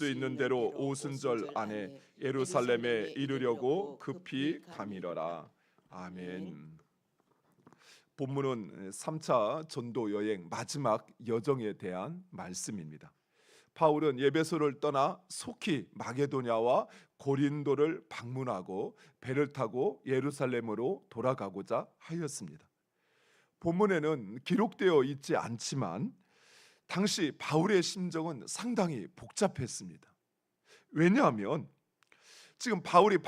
수 있는 대로 오순절 안에 예루살렘에 이르려고 급히 가미러라. 아멘. 본문은 3차 전도 여행 마지막 여정에 대한 말씀입니다. 바울은 에베소를 떠나 속히 마게도냐와 고린도를 방문하고 배를 타고 예루살렘으로 돌아가고자 하였습니다. 본문에는 기록되어 있지 않지만 당시 바울의 심정은 상당히 복잡했습니다. 왜냐하면 지금 바울이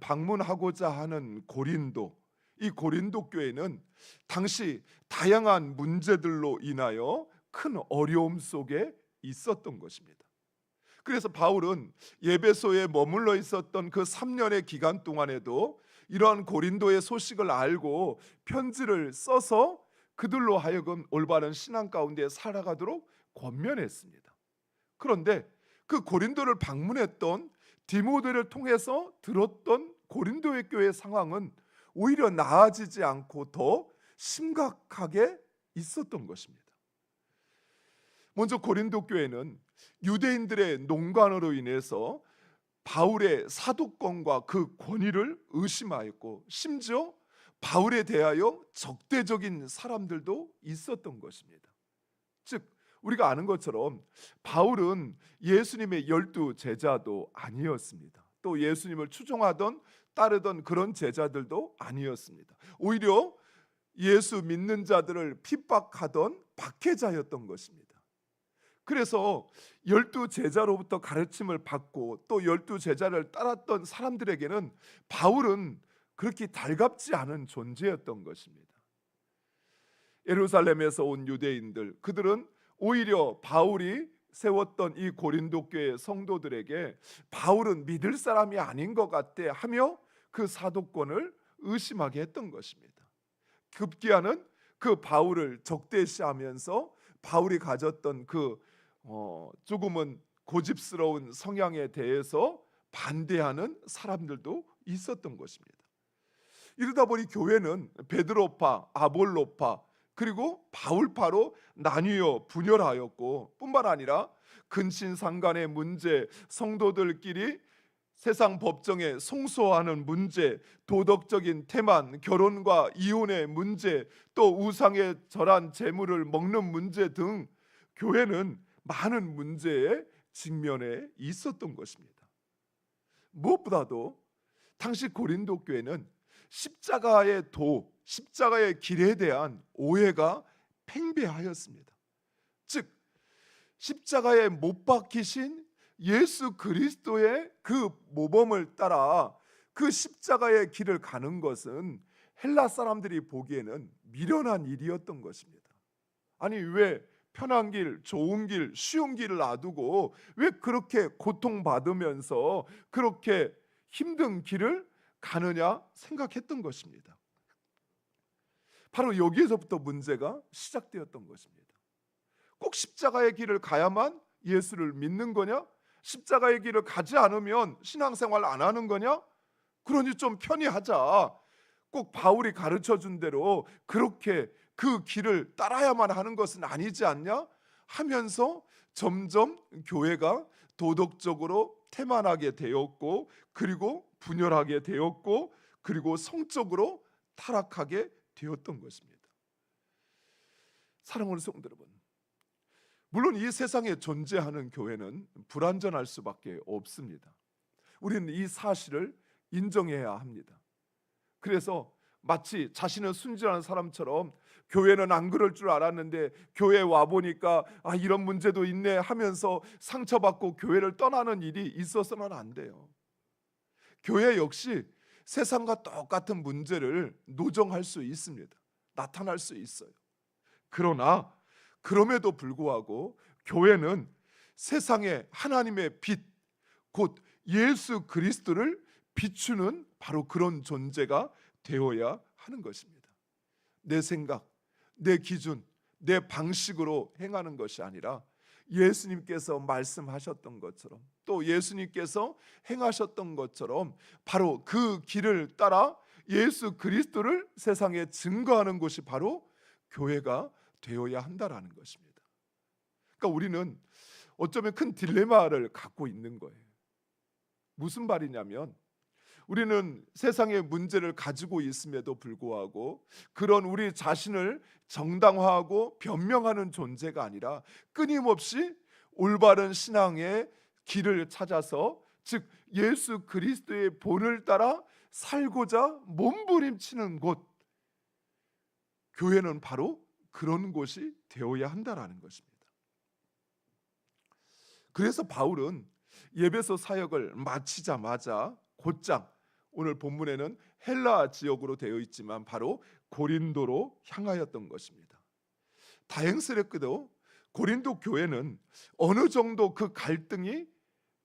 방문하고자 하는 고린도, 이 고린도 교회는 당시 다양한 문제들로 인하여 큰 어려움 속에 있었던 것입니다. 그래서 바울은 에베소에 머물러 있었던 그 3년의 기간 동안에도 이러한 고린도의 소식을 알고 편지를 써서 그들로 하여금 올바른 신앙 가운데 살아가도록 권면했습니다. 그런데 그 고린도를 방문했던 디모데를 통해서 들었던 고린도의 교회의 상황은 오히려 나아지지 않고 더 심각하게 있었던 것입니다. 먼저 고린도 교회는 유대인들의 농간으로 인해서 바울의 사도권과 그 권위를 의심하였고 심지어 바울에 대하여 적대적인 사람들도 있었던 것입니다. 즉 우리가 아는 것처럼 바울은 예수님의 12 제자도 아니었습니다. 또 예수님을 추종하던 따르던 그런 제자들도 아니었습니다. 오히려 예수 믿는 자들을 핍박하던 박해자였던 것입니다. 그래서 12 제자로부터 가르침을 받고 또 12 제자를 따랐던 사람들에게는 바울은 그렇게 달갑지 않은 존재였던 것입니다. 예루살렘에서 온 유대인들, 그들은 오히려 바울이 세웠던 이 고린도 교회 성도들에게 바울은 믿을 사람이 아닌 것 같아 하며 그 사도권을 의심하게 했던 것입니다. 급기야는 그 바울을 적대시하면서 바울이 가졌던 그 조금은 고집스러운 성향에 대해서 반대하는 사람들도 있었던 것입니다. 이러다 보니 교회는 베드로파, 아볼로파 그리고 바울파로 나뉘어 분열하였고 뿐만 아니라 근친상간의 문제, 성도들끼리 세상 법정에 송소하는 문제, 도덕적인 태만, 결혼과 이혼의 문제, 또 우상에 절한 재물을 먹는 문제 등 교회는 많은 문제에 직면해 있었던 것입니다. 무엇보다도 당시 고린도 교회는 십자가의 도, 십자가의 길에 대한 오해가 팽배하였습니다. 즉 십자가에 못 박히신 예수 그리스도의 그 모범을 따라 그 십자가의 길을 가는 것은 헬라 사람들이 보기에는 미련한 일이었던 것입니다. 아니 왜 편한 길, 좋은 길, 쉬운 길을 놔두고 왜 그렇게 고통받으면서 그렇게 힘든 길을 가느냐 생각했던 것입니다. 바로 여기에서부터 문제가 시작되었던 것입니다. 꼭 십자가의 길을 가야만 예수를 믿는 거냐? 십자가의 길을 가지 않으면 신앙생활 안 하는 거냐? 그러니 좀 편히 하자. 꼭 바울이 가르쳐준 대로 그렇게 그 길을 따라야만 하는 것은 아니지 않냐? 하면서 점점 교회가 도덕적으로 태만하게 되었고 그리고 분열하게 되었고 그리고 성적으로 타락하게 되었던 것입니다. 사랑하는 성도 여러분, 물론 이 세상에 존재하는 교회는 불완전할 수밖에 없습니다. 우리는 이 사실을 인정해야 합니다. 그래서 마치 자신은 순진한 사람처럼 교회는 안 그럴 줄 알았는데 교회에 와보니까 이런 문제도 있네 하면서 상처받고 교회를 떠나는 일이 있어서는 안 돼요. 교회 역시 세상과 똑같은 문제를 노정할 수 있습니다. 나타날 수 있어요. 그러나 그럼에도 불구하고 교회는 세상에 하나님의 빛, 곧 예수 그리스도를 비추는 바로 그런 존재가 되어야 하는 것입니다. 내 생각, 내 기준, 내 방식으로 행하는 것이 아니라 예수님께서 말씀하셨던 것처럼 또 예수님께서 행하셨던 것처럼 바로 그 길을 따라 예수 그리스도를 세상에 증거하는 것이 바로 교회가 되어야 한다라는 것입니다. 그러니까 우리는 어쩌면 큰 딜레마를 갖고 있는 거예요. 무슨 말이냐면 우리는 세상의 문제를 가지고 있음에도 불구하고 그런 우리 자신을 정당화하고 변명하는 존재가 아니라 끊임없이 올바른 신앙의 길을 찾아서, 즉 예수 그리스도의 본을 따라 살고자 몸부림치는 곳, 교회는 바로 그런 곳이 되어야 한다라는 것입니다. 그래서 바울은 예배소 사역을 마치자마자 곧장, 오늘 본문에는 헬라 지역으로 되어 있지만 바로 고린도로 향하였던 것입니다. 다행스럽게도 고린도 교회는 어느 정도 그 갈등이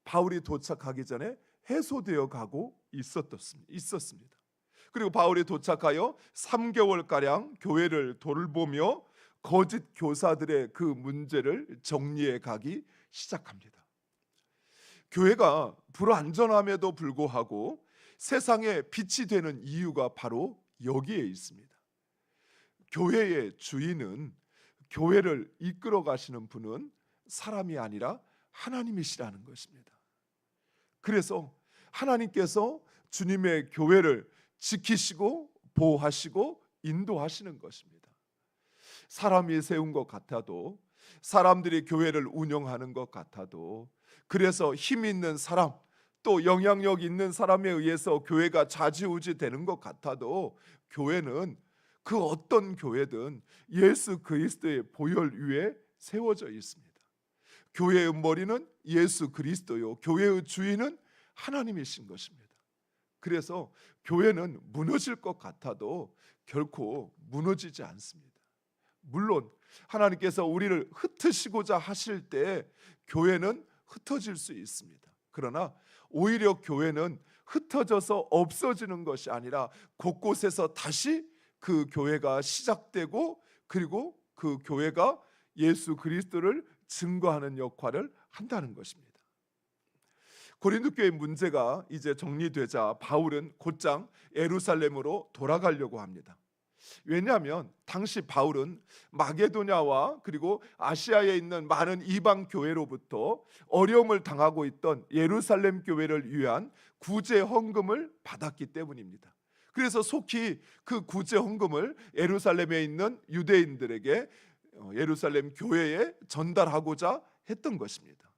바울이 도착하기 전에 해소되어 가고 있었습니다. 그리고 바울이 도착하여 3개월가량 교회를 돌보며 거짓 교사들의 그 문제를 정리해 가기 시작합니다. 교회가 불완전함에도 불구하고 세상에 빛이 되는 이유가 바로 여기에 있습니다. 교회의 주인은, 교회를 이끌어 가시는 분은 사람이 아니라 하나님이시라는 것입니다. 그래서 하나님께서 주님의 교회를 지키시고 보호하시고 인도하시는 것입니다. 사람이 세운 것 같아도, 사람들이 교회를 운영하는 것 같아도, 그래서 힘 있는 사람, 또 영향력 있는 사람에 의해서 교회가 좌지우지 되는 것 같아도, 교회는 그 어떤 교회든 예수 그리스도의 보혈 위에 세워져 있습니다. 교회의 머리는 예수 그리스도요, 교회의 주인은 하나님이신 것입니다. 그래서 교회는 무너질 것 같아도 결코 무너지지 않습니다. 물론 하나님께서 우리를 흩으시고자 하실 때 교회는 흩어질 수 있습니다. 그러나 오히려 교회는 흩어져서 없어지는 것이 아니라 곳곳에서 다시 그 교회가 시작되고, 그리고 그 교회가 예수 그리스도를 증거하는 역할을 한다는 것입니다. 고린도 교회 문제가 이제 정리되자 바울은 곧장 예루살렘으로 돌아가려고 합니다. 왜냐하면 당시 바울은 마게도냐와 그리고 아시아에 있는 많은 이방 교회로부터 어려움을 당하고 있던 예루살렘 교회를 위한 구제 헌금을 받았기 때문입니다. 그래서 속히 그 구제 헌금을 예루살렘에 있는 유대인들에게, 예루살렘 교회에 전달하고자 했던 것입니다.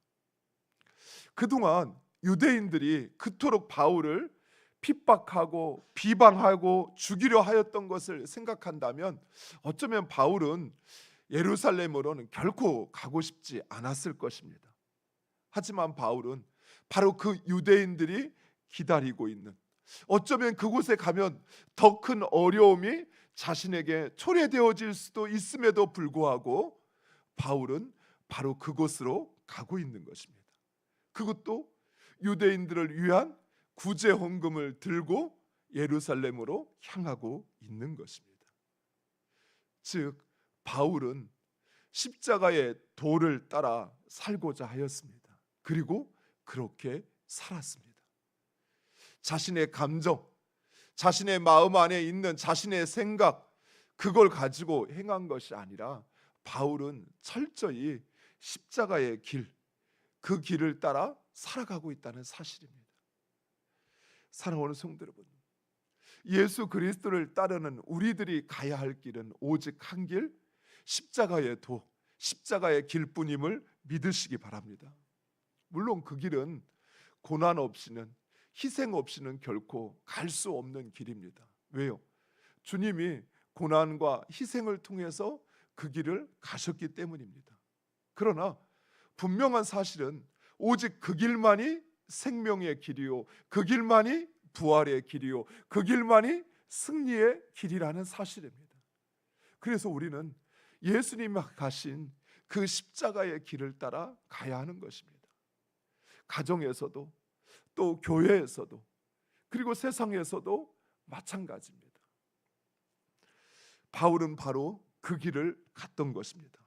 그동안 유대인들이 그토록 바울을 핍박하고 비방하고 죽이려 하였던 것을 생각한다면 어쩌면 바울은 예루살렘으로는 결코 가고 싶지 않았을 것입니다. 하지만 바울은 바로 그 유대인들이 기다리고 있는, 어쩌면 그곳에 가면 더 큰 어려움이 자신에게 초래되어질 수도 있음에도 불구하고 바울은 바로 그곳으로 가고 있는 것입니다. 그것도 유대인들을 위한 구제 헌금을 들고 예루살렘으로 향하고 있는 것입니다. 즉 바울은 십자가의 도를 따라 살고자 하였습니다. 그리고 그렇게 살았습니다. 자신의 감정, 자신의 마음 안에 있는 자신의 생각, 그걸 가지고 행한 것이 아니라 바울은 철저히 십자가의 길, 그 길을 따라 살아가고 있다는 사실입니다. 사랑하는 성도 여러분, 예수 그리스도를 따르는 우리들이 가야 할 길은 오직 한 길, 십자가의 도, 십자가의 길뿐임을 믿으시기 바랍니다. 물론 그 길은 고난 없이는, 희생 없이는 결코 갈 수 없는 길입니다. 왜요? 주님이 고난과 희생을 통해서 그 길을 가셨기 때문입니다. 그러나 분명한 사실은 오직 그 길만이 생명의 길이요, 그 길만이 부활의 길이요, 그 길만이 승리의 길이라는 사실입니다. 그래서 우리는 예수님이 가신 그 십자가의 길을 따라 가야 하는 것입니다. 가정에서도, 또 교회에서도, 그리고 세상에서도 마찬가지입니다. 바울은 바로 그 길을 갔던 것입니다.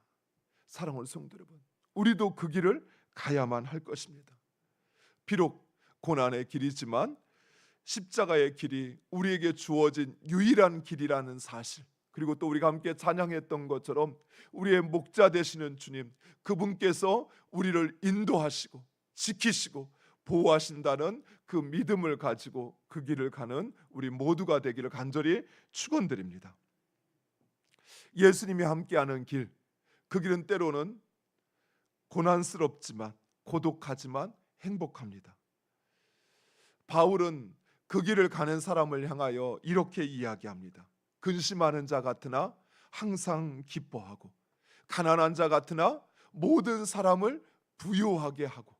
사랑하는 성도 여러분, 우리도 그 길을 가야만 할 것입니다. 비록 고난의 길이지만 십자가의 길이 우리에게 주어진 유일한 길이라는 사실, 그리고 또 우리가 함께 찬양했던 것처럼 우리의 목자 되시는 주님, 그분께서 우리를 인도하시고 지키시고 보호하신다는 그 믿음을 가지고 그 길을 가는 우리 모두가 되기를 간절히 축원드립니다. 예수님이 함께하는 길, 그 길은 때로는 고난스럽지만 고독하지만 행복합니다. 바울은 그 길을 가는 사람을 향하여 이렇게 이야기합니다. 근심하는 자 같으나 항상 기뻐하고, 가난한 자 같으나 모든 사람을 부유하게 하고,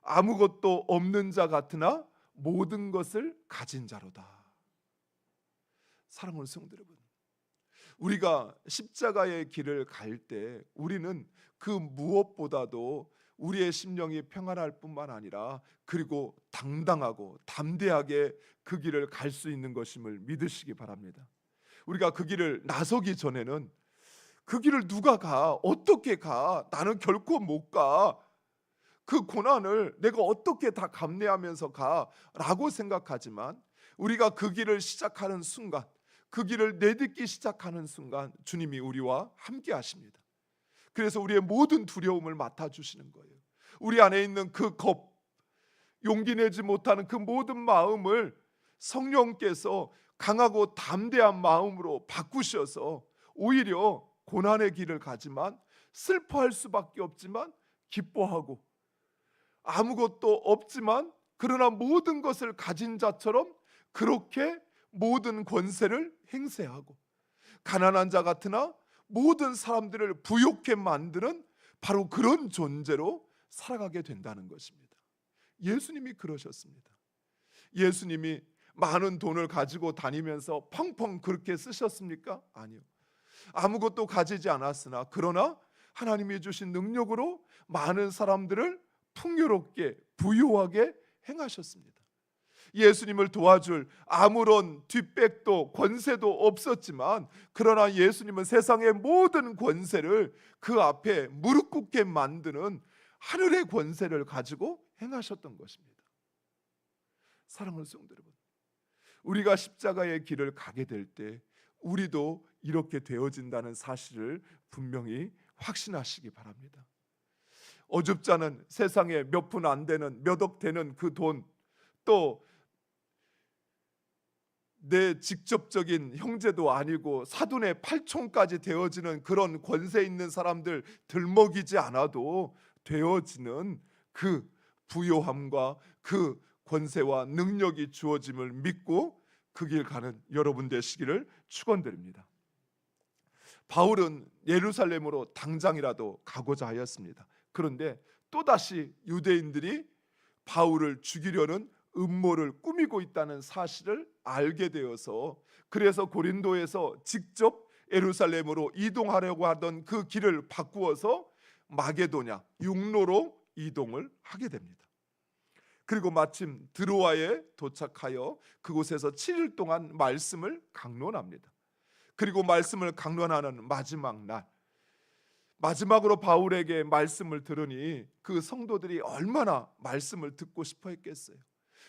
아무것도 없는 자 같으나 모든 것을 가진 자로다. 사랑하는 성도 여러분, 우리가 십자가의 길을 갈 때 우리는 그 무엇보다도 우리의 심령이 평안할 뿐만 아니라 그리고 당당하고 담대하게 그 길을 갈 수 있는 것임을 믿으시기 바랍니다. 우리가 그 길을 나서기 전에는 그 길을 누가 가? 어떻게 가? 나는 결코 못 가. 그 고난을 내가 어떻게 다 감내하면서 가? 라고 생각하지만 우리가 그 길을 시작하는 순간, 그 길을 내딛기 시작하는 순간 주님이 우리와 함께 하십니다. 그래서 우리의 모든 두려움을 맡아주시는 거예요. 우리 안에 있는 그 겁, 용기 내지 못하는 그 모든 마음을 성령께서 강하고 담대한 마음으로 바꾸셔서 오히려 고난의 길을 가지만 슬퍼할 수밖에 없지만 기뻐하고, 아무것도 없지만 그러나 모든 것을 가진 자처럼 그렇게 모든 권세를 행세하고, 가난한 자 같으나 모든 사람들을 부욕해 만드는 바로 그런 존재로 살아가게 된다는 것입니다. 예수님이 그러셨습니다. 예수님이 많은 돈을 가지고 다니면서 펑펑 그렇게 쓰셨습니까? 아니요. 아무것도 가지지 않았으나 그러나 하나님이 주신 능력으로 많은 사람들을 풍요롭게 부유하게 행하셨습니다. 예수님을 도와줄 아무런 뒷백도 권세도 없었지만 그러나 예수님은 세상의 모든 권세를 그 앞에 무릎 꿇게 만드는 하늘의 권세를 가지고 행하셨던 것입니다. 사랑하는 성도 여러분, 우리가 십자가의 길을 가게 될 때 우리도 이렇게 되어진다는 사실을 분명히 확신하시기 바랍니다. 어줍잖은 세상에 몇 푼 안 되는, 몇 억 되는 그 돈, 또 내 직접적인 형제도 아니고 사돈의 팔촌까지 되어지는 그런 권세 있는 사람들 들먹이지 않아도 되어지는 그 부요함과 그 권세와 능력이 주어짐을 믿고 그 길 가는 여러분 되시기를 축원드립니다. 바울은 예루살렘으로 당장이라도 가고자 하였습니다. 그런데 또다시 유대인들이 바울을 죽이려는 음모를 꾸미고 있다는 사실을 알게 되어서, 그래서 고린도에서 직접 예루살렘으로 이동하려고 하던 그 길을 바꾸어서 마게도냐 육로로 이동을 하게 됩니다. 그리고 마침 드로아에 도착하여 그곳에서 7일 동안 말씀을 강론합니다. 그리고 말씀을 강론하는 마지막 날, 마지막으로 바울에게 말씀을 들으니 그 성도들이 얼마나 말씀을 듣고 싶어 했겠어요.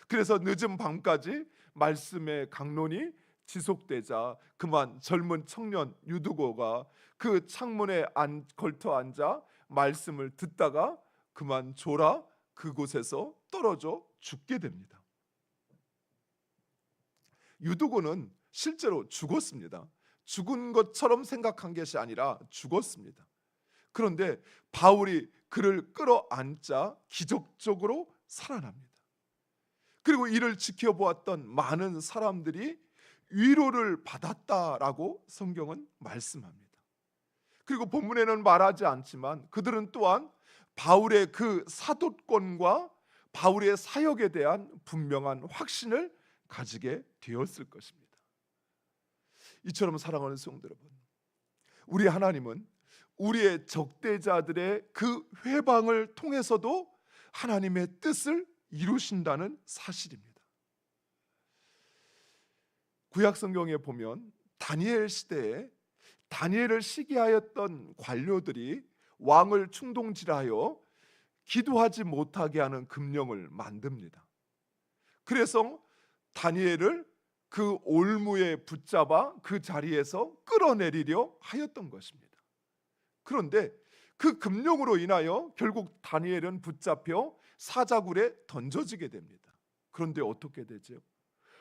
그래서 늦은 밤까지 말씀의 강론이 지속되자 그만 젊은 청년 유두고가 그 창문에 걸터 앉아 말씀을 듣다가 그만 졸아 그곳에서 떨어져 죽게 됩니다. 유두고는 실제로 죽었습니다. 죽은 것처럼 생각한 것이 아니라 죽었습니다. 그런데 바울이 그를 끌어안자 기적적으로 살아납니다. 그리고 이를 지켜보았던 많은 사람들이 위로를 받았다라고 성경은 말씀합니다. 그리고 본문에는 말하지 않지만 그들은 또한 바울의 그 사도권과 바울의 사역에 대한 분명한 확신을 가지게 되었을 것입니다. 이처럼 사랑하는 성도 여러분, 우리 하나님은 우리의 적대자들의 그 회방을 통해서도 하나님의 뜻을 이루신다는 사실입니다. 구약 성경에 보면 다니엘 시대에 다니엘을 시기하였던 관료들이 왕을 충동질하여 기도하지 못하게 하는 금령을 만듭니다. 그래서 다니엘을 그 올무에 붙잡아 그 자리에서 끌어내리려 하였던 것입니다. 그런데 그 금령으로 인하여 결국 다니엘은 붙잡혀 사자굴에 던져지게 됩니다. 그런데 어떻게 되죠?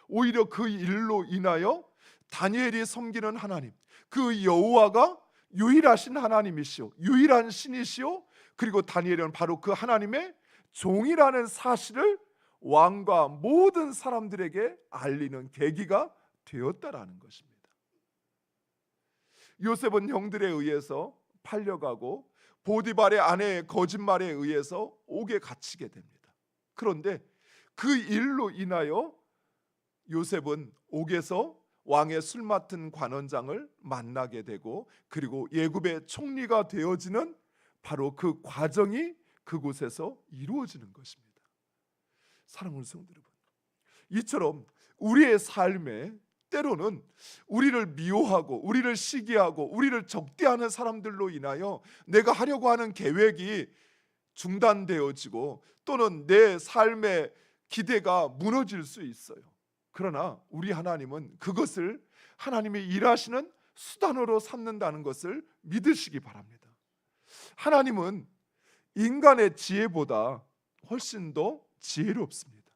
오히려 그 일로 인하여 다니엘이 섬기는 하나님, 그 여호와가 유일하신 하나님이시오, 유일한 신이시오, 그리고 다니엘은 바로 그 하나님의 종이라는 사실을 왕과 모든 사람들에게 알리는 계기가 되었다라는 것입니다. 요셉은 형들에 의해서 팔려가고 보디발의 아내의 거짓말에 의해서 옥에 갇히게 됩니다. 그런데 그 일로 인하여 요셉은 옥에서 왕의 술 맡은 관원장을 만나게 되고, 그리고 예굽의 총리가 되어지는 바로 그 과정이 그곳에서 이루어지는 것입니다. 사랑하는 성도 여러분, 이처럼 우리의 삶에 때로는 우리를 미워하고 우리를 시기하고 우리를 적대하는 사람들로 인하여 내가 하려고 하는 계획이 중단되어지고 또는 내 삶의 기대가 무너질 수 있어요. 그러나 우리 하나님은 그것을 하나님이 일하시는 수단으로 삼는다는 것을 믿으시기 바랍니다. 하나님은 인간의 지혜보다 훨씬 더 지혜롭습니다.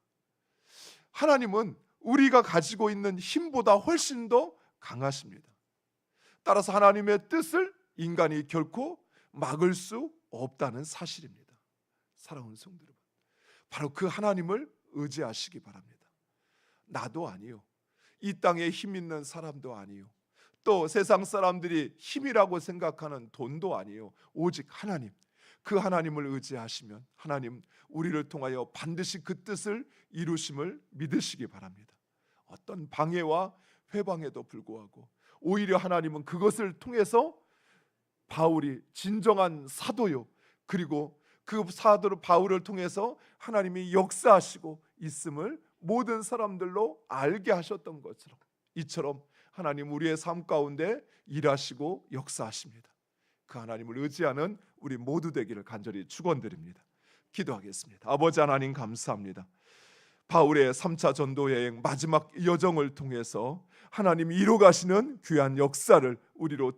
하나님은 우리가 가지고 있는 힘보다 훨씬 더 강하십니다. 따라서 하나님의 뜻을 인간이 결코 막을 수 없다는 사실입니다. 사랑하는 성도 여러분, 바로 그 하나님을 의지하시기 바랍니다. 나도 아니요, 이 땅에 힘 있는 사람도 아니요, 또 세상 사람들이 힘이라고 생각하는 돈도 아니요, 오직 하나님, 그 하나님을 의지하시면 하나님 우리를 통하여 반드시 그 뜻을 이루심을 믿으시기 바랍니다. 어떤 방해와 회방에도 불구하고 오히려 하나님은 그것을 통해서 바울이 진정한 사도요, 그리고 그 사도 바울을 통해서 하나님이 역사하시고 있음을 모든 사람들로 알게 하셨던 것처럼, 이처럼 하나님 우리의 삶 가운데 일하시고 역사하십니다. 그 하나님을 의지하는 우리 모두 되기를 간절히 축원드립니다. 기도하겠습니다. 아버지 하나님, 감사합니다. 바울의 3차 전도 여행 마지막 여정을 통해서 하나님이 이루가시는 귀한 역사를 우리로